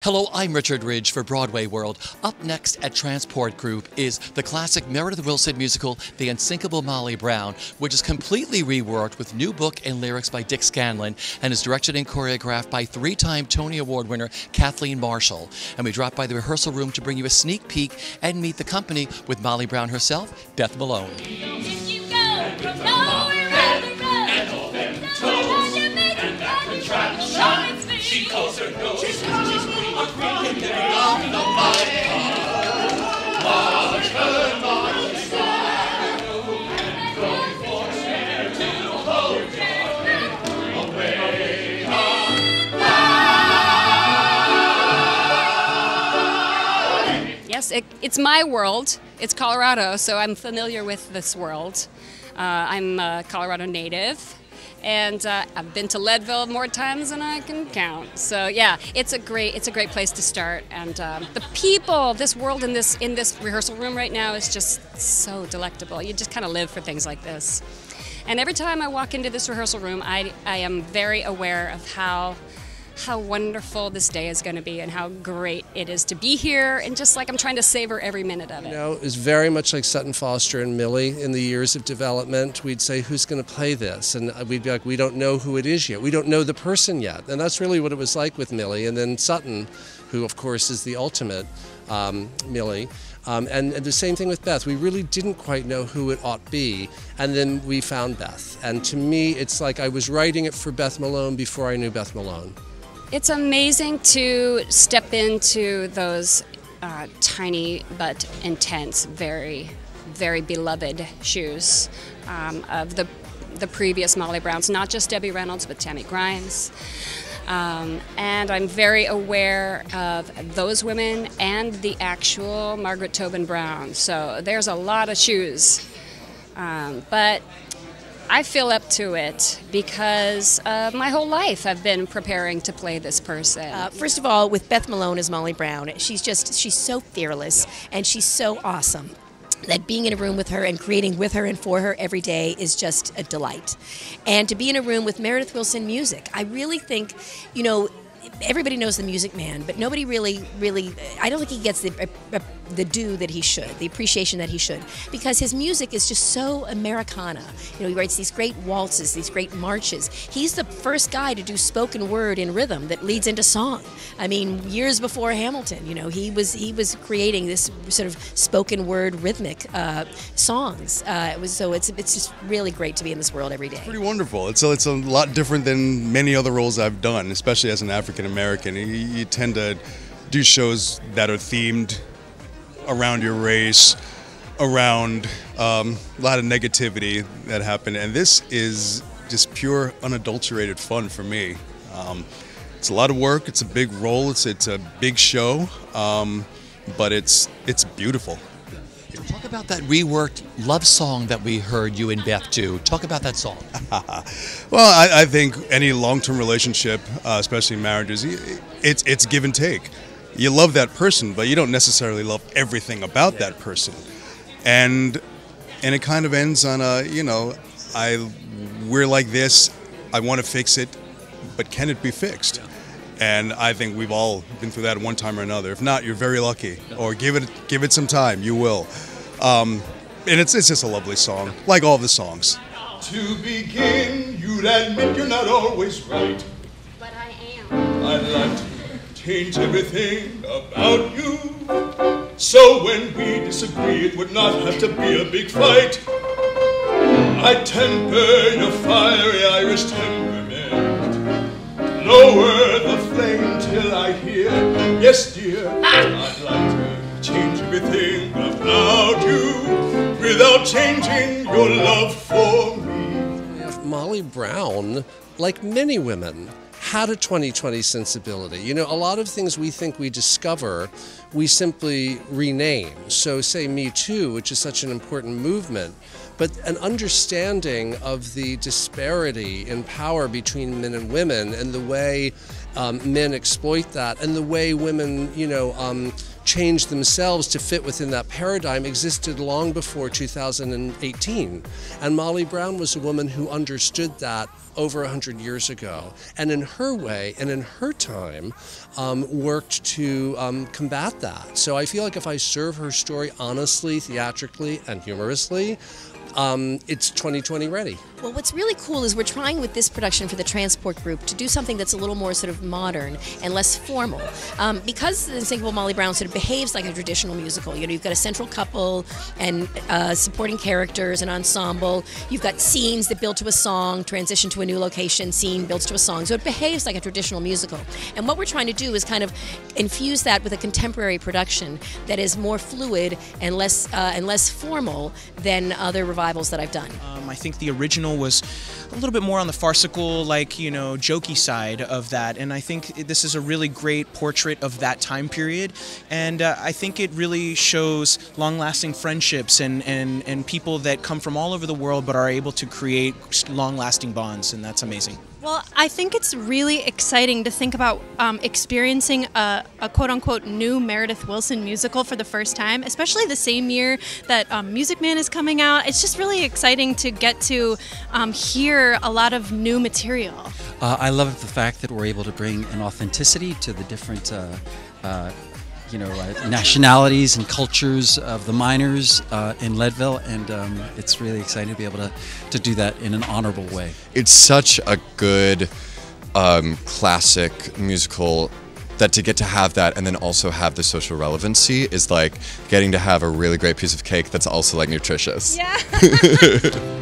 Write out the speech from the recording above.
Hello, I'm Richard Ridge for Broadway World. Up next at Transport Group is the classic Meredith Willson musical, The Unsinkable Molly Brown, which is completely reworked with new book and lyrics by Dick Scanlon and is directed and choreographed by three-time Tony Award winner Kathleen Marshall. And we drop by the rehearsal room to bring you a sneak peek and meet the company with Molly Brown herself, Beth Malone. She calls her nose. She's a queen on the mighty march her mighty side. Going forth there to hold your away on high. Yes, it's my world. It's Colorado, so I'm familiar with this world. I'm a Colorado native. And I've been to Leadville more times than I can count. So yeah, it's a great place to start. And the people, this world in this rehearsal room right now is just so delectable. You just kind of live for things like this. And every time I walk into this rehearsal room, I am very aware of how wonderful this day is going to be and how great it is to be here, and just like I'm trying to savor every minute of it. You know, it's very much like Sutton Foster and Millie in the years of development. We'd say, who's going to play this? And we'd be like, we don't know who it is yet. We don't know the person yet. And that's really what it was like with Millie. And then Sutton, who of course is the ultimate Millie. And the same thing with Beth. We really didn't quite know who it ought to be, and then we found Beth. And to me, it's like I was writing it for Beth Malone before I knew Beth Malone. It's amazing to step into those tiny but intense, very, very beloved shoes of the previous Molly Browns, not just Debbie Reynolds, but Tammy Grimes. And I'm very aware of those women and the actual Margaret Tobin Brown. So there's a lot of shoes. But I feel up to it because my whole life I've been preparing to play this person. First of all, with Beth Malone as Molly Brown, she's so fearless and she's so awesome that being in a room with her and creating with her and for her every day is just a delight. And to be in a room with Meredith Willson music, I really think, you know, everybody knows the Music Man, but nobody really, I don't think he gets the due that he should, the appreciation that he should, because his music is just so Americana. You know, he writes these great waltzes, these great marches. He's the first guy to do spoken word in rhythm that leads into song. I mean, years before Hamilton, you know, he was creating this sort of spoken word rhythmic songs. It's just really great to be in this world every day. It's pretty wonderful. It's a lot different than many other roles I've done, especially as an African American. You tend to do shows that are themed around your race, around a lot of negativity that happened, and this is just pure, unadulterated fun for me. It's a lot of work. It's a big role. It's a big show, but it's beautiful. Talk about that reworked love song that we heard you and Beth do. Talk about that song. Well, I think any long-term relationship, especially marriages, it's give and take. You love that person, but you don't necessarily love everything about that person. And it kind of ends on a, you know, we're like this, I want to fix it, but can it be fixed? And I think we've all been through that at one time or another. If not, you're very lucky. Or give it some time, you will. And it's just a lovely song, like all the songs. To begin, you'd admit you're not always right. But I am. I'd like to change everything about you, so when we disagree it would not have to be a big fight. I temper your fiery Irish temperament, lower the flame till I hear, yes dear, I'd like to change everything about you without changing your love for me. Molly Brown, like many women, had a 2020 sensibility. You know, a lot of things we think we discover, we simply rename. So say Me Too, which is such an important movement, but an understanding of the disparity in power between men and women and the way men exploit that and the way women, you know, changed themselves to fit within that paradigm existed long before 2018. And Molly Brown was a woman who understood that over 100 years ago, and in her way and in her time worked to combat that. So I feel like if I serve her story honestly, theatrically, and humorously, it's 2020 ready. Well, what's really cool is we're trying with this production for the Transport Group to do something that's a little more sort of modern and less formal. Because the Unsinkable Molly Brown sort of behaves like a traditional musical. You know, you've got a central couple and supporting characters, an ensemble. You've got scenes that build to a song, transition to a new location, scene builds to a song. So it behaves like a traditional musical. And what we're trying to do is kind of infuse that with a contemporary production that is more fluid and less formal than other revivals that I've done. I think the original was a little bit more on the farcical, like, you know, jokey side of that, and I think this is a really great portrait of that time period, and I think it really shows long-lasting friendships and people that come from all over the world but are able to create long-lasting bonds, and that's amazing. Well, I think it's really exciting to think about experiencing a quote-unquote new Meredith Willson musical for the first time, especially the same year that Music Man is coming out. It's just really exciting to get to hear a lot of new material. I love the fact that we're able to bring an authenticity to the different nationalities and cultures of the miners in Leadville, and it's really exciting to be able to do that in an honorable way. It's such a good classic musical that to get to have that and then also have the social relevancy is like getting to have a really great piece of cake that's also like nutritious. Yeah.